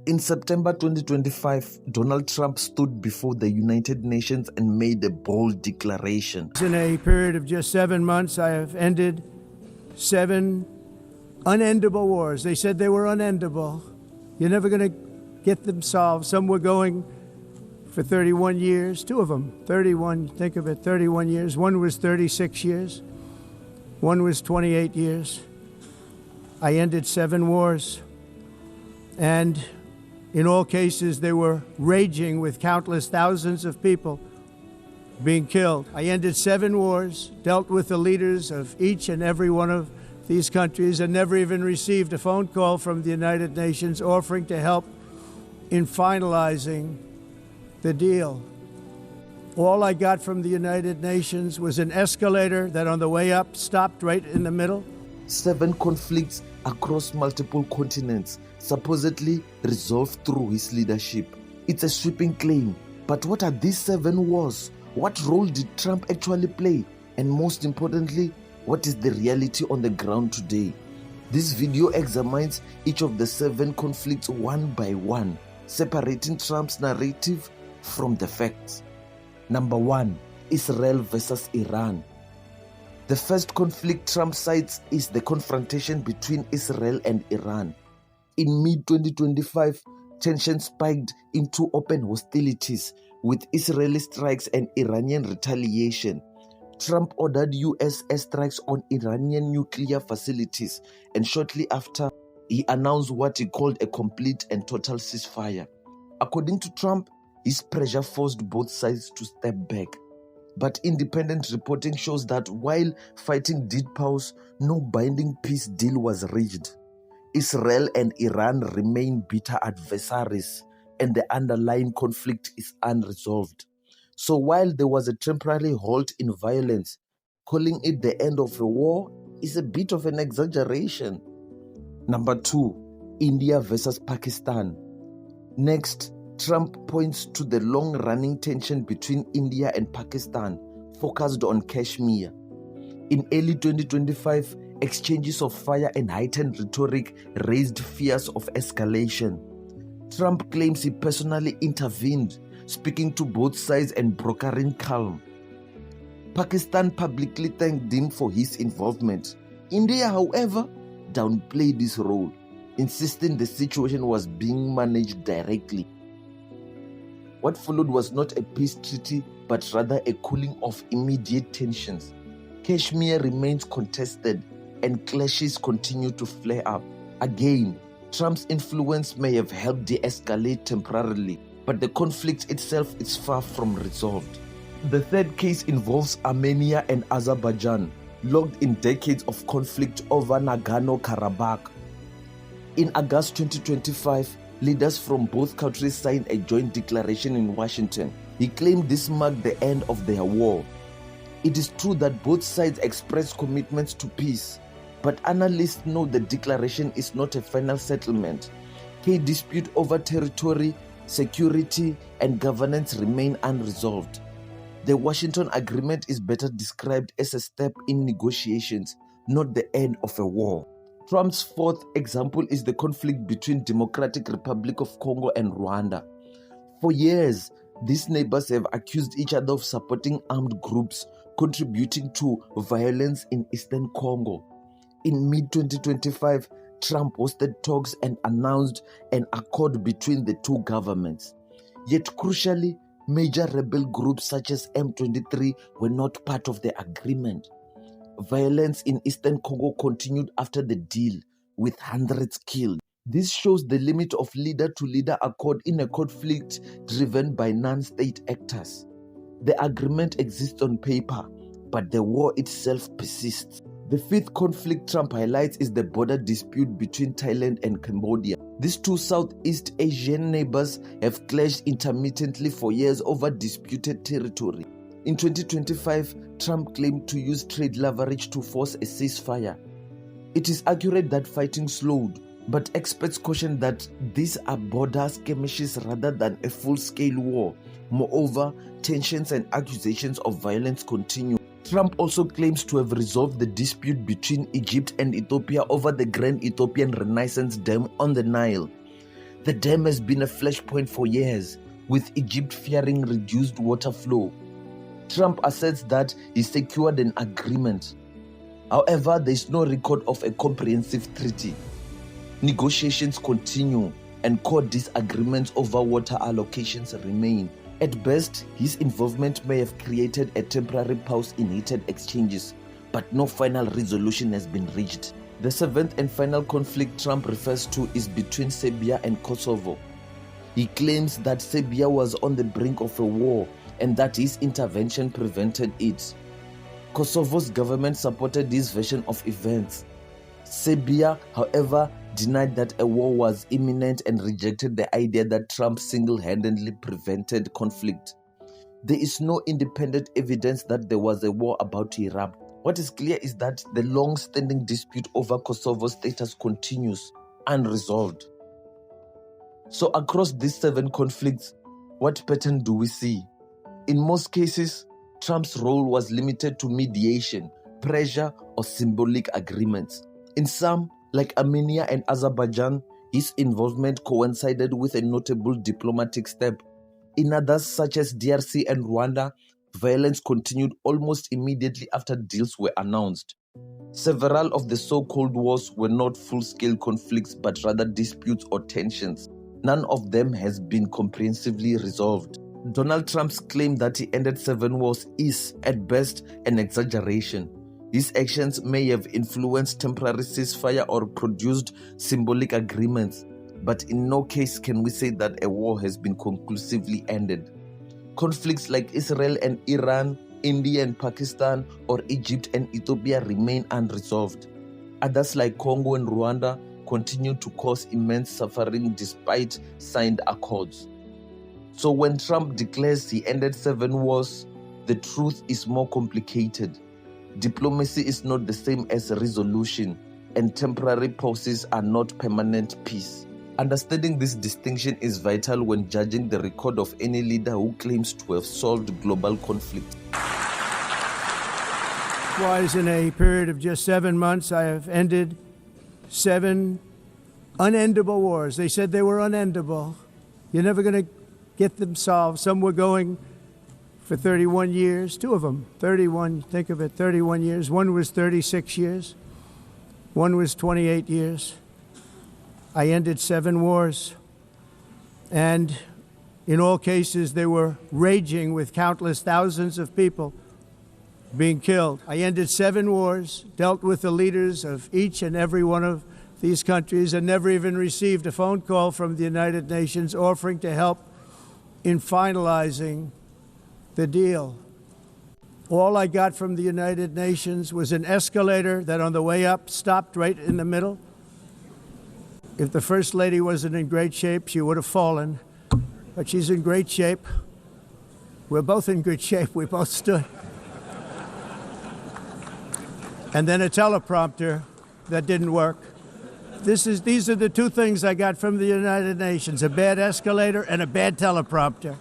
In September 2025, Donald Trump stood before the United Nations and made a bold declaration. In a period of just 7 months, I have ended 7 unendable wars. They said they were unendable. You're never going to get them solved. Some were going for 31 years, 2 of them, 31, think of it, 31 years. One was 36 years. One was 28 years. I ended 7 wars. And in all cases, they were raging with countless thousands of people being killed. I ended 7 wars, dealt with the leaders of each and every one of these countries, and never even received a phone call from the United Nations offering to help in finalizing the deal. All I got from the United Nations was an escalator that on the way up stopped right in the middle. 7 conflicts across multiple continents, supposedly resolved through his leadership. It's a sweeping claim, but what are these 7 wars? What role did Trump actually play? And most importantly, what is the reality on the ground today? This video examines each of the 7 conflicts one by one, separating Trump's narrative from the facts. Number 1, Israel versus Iran. The first conflict Trump cites is the confrontation between Israel and Iran. In mid-2025, tensions spiked into open hostilities with Israeli strikes and Iranian retaliation. Trump ordered US airstrikes on Iranian nuclear facilities, and shortly after, he announced what he called a complete and total ceasefire. According to Trump, his pressure forced both sides to step back. But independent reporting shows that while fighting did pause, no binding peace deal was reached. Israel and Iran remain bitter adversaries, and the underlying conflict is unresolved. So while there was a temporary halt in violence, calling it the end of a war is a bit of an exaggeration. Number 2, India versus Pakistan. Next, Trump points to the long-running tension between India and Pakistan, focused on Kashmir. In early 2025, exchanges of fire and heightened rhetoric raised fears of escalation. Trump claims he personally intervened, speaking to both sides and brokering calm. Pakistan publicly thanked him for his involvement. India, however, downplayed his role, insisting the situation was being managed directly. What followed was not a peace treaty, but rather a cooling of immediate tensions. Kashmir remains contested, and clashes continue to flare up. Again, Trump's influence may have helped de-escalate temporarily, but the conflict itself is far from resolved. The third case involves Armenia and Azerbaijan, locked in decades of conflict over Nagorno-Karabakh. In August 2025, leaders from both countries signed a joint declaration in Washington. He claimed this marked the end of their war. It is true that both sides expressed commitments to peace, but analysts know the declaration is not a final settlement. Key dispute over territory, security, and governance remain unresolved. The Washington Agreement is better described as a step in negotiations, not the end of a war. Trump's fourth example is the conflict between Democratic Republic of Congo and Rwanda. For years, these neighbors have accused each other of supporting armed groups contributing to violence in eastern Congo. In mid-2025, Trump hosted talks and announced an accord between the two governments. Yet crucially, major rebel groups such as M23 were not part of the agreement. Violence in eastern Congo continued after the deal, with hundreds killed. This shows the limit of leader-to-leader accord in a conflict driven by non-state actors. The agreement exists on paper, but the war itself persists. The fifth conflict Trump highlights is the border dispute between Thailand and Cambodia. These two Southeast Asian neighbors have clashed intermittently for years over disputed territory. In 2025, Trump claimed to use trade leverage to force a ceasefire. It is accurate that fighting slowed, but experts caution that these are border skirmishes rather than a full-scale war. Moreover, tensions and accusations of violence continue. Trump also claims to have resolved the dispute between Egypt and Ethiopia over the Grand Ethiopian Renaissance Dam on the Nile. The dam has been a flashpoint for years, with Egypt fearing reduced water flow. Trump asserts that he secured an agreement. However, there is no record of a comprehensive treaty. Negotiations continue and core disagreements over water allocations remain. At best, his involvement may have created a temporary pause in heated exchanges, but no final resolution has been reached. The seventh and final conflict Trump refers to is between Serbia and Kosovo. He claims that Serbia was on the brink of a war and that his intervention prevented it. Kosovo's government supported this version of events. Serbia, however, denied that a war was imminent and rejected the idea that Trump single-handedly prevented conflict. There is no independent evidence that there was a war about to erupt. What is clear is that the long-standing dispute over Kosovo's status continues unresolved. So across these 7 conflicts, what pattern do we see? In most cases, Trump's role was limited to mediation, pressure, or symbolic agreements. In some, like Armenia and Azerbaijan, his involvement coincided with a notable diplomatic step. In others, such as DRC and Rwanda, violence continued almost immediately after deals were announced. Several of the so-called wars were not full-scale conflicts but rather disputes or tensions. None of them has been comprehensively resolved. Donald Trump's claim that he ended 7 wars is, at best, an exaggeration. His actions may have influenced temporary ceasefire or produced symbolic agreements, but in no case can we say that a war has been conclusively ended. Conflicts like Israel and Iran, India and Pakistan, or Egypt and Ethiopia remain unresolved. Others like Congo and Rwanda continue to cause immense suffering despite signed accords. So when Trump declares he ended 7 wars, the truth is more complicated. Diplomacy is not the same as resolution, and temporary pauses are not permanent peace. Understanding this distinction is vital when judging the record of any leader who claims to have solved global conflict. Wise in a period of just 7 months, I have ended 7 unendable wars. They said they were unendable. You're never going to get them solved. Some were going for 31 years, 2 of them, 31, think of it, 31 years. One was 36 years. One was 28 years. I ended 7 wars. And in all cases, they were raging with countless thousands of people being killed. I ended 7 wars, dealt with the leaders of each and every one of these countries, and never even received a phone call from the United Nations offering to help in finalizing the deal. All I got from the United Nations was an escalator that on the way up stopped right in the middle. If the First Lady wasn't in great shape, she would have fallen. But she's in great shape. We're both in good shape. We both stood. And then a teleprompter that didn't work. These are the 2 things I got from the United Nations, a bad escalator and a bad teleprompter.